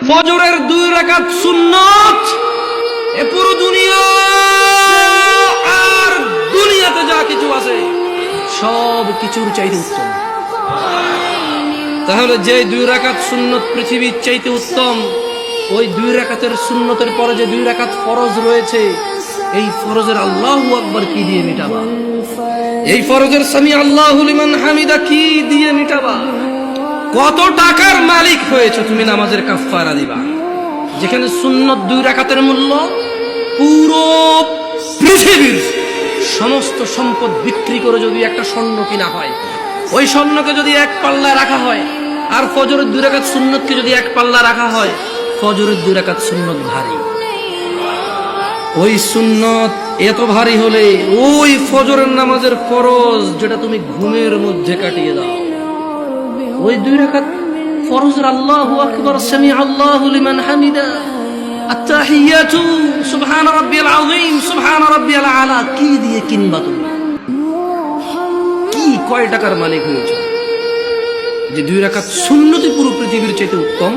ফজরের 2 রাকাত সুন্নত এ পুরো দুনিয়া আর দুনিয়াতে যা কিছু আছে সব কিছুর চাইতে উত্তম। তাহলে যে 2 রাকাত সুন্নত পৃথিবীর চাইতে উত্তম, ওই 2 রাকাতের সুন্নতের পরে যে 2 রাকাত ফরজ রয়েছে, এই ফরজের আল্লাহু আকবার কি দিয়ে মিটাবা? এই ফরজের সামি আল্লাহু লিমান হামিদা কি দিয়ে মিটাবা? কত টাকার মালিক হয়েছে তুমি নামাজের কাফারা দিবা? যেখানে সুন্নত 2 রাকাতের মূল্য পুরো পৃথিবীর সমস্ত সম্পদ বিক্রি করে যদি একটা স্বর্ণ কিনা হয়, ওই স্বর্ণকে যদি এক পাল্লায় রাখা হয়, আর ফজরের 2 রাকাত সুন্নতকে যদি এক পাল্লা রাখা হয়, ফজরের 2 রাকাত সুন্নত ভারী। ওই সুন্নত এত ভারী হলে ওই ফজরের নামাজের ফরজ যেটা তুমি ঘুমের মধ্যে কাটিয়ে দাও, ওই 2 রাকাত ফরজের আল্লাহু আকবার সামি আল্লাহু লিমান হামিদা আত-তাহিয়াতু সুবহান রাব্বিয়াল আযীম সুবহান রাব্বিয়াল আলা কি দিয়ে কিনবা? তুমি কি কয় টাকার মালিক হয়েছে যে 2 রাকাত সুন্নতি পুরো পৃথিবীর চাইতে উত্তম?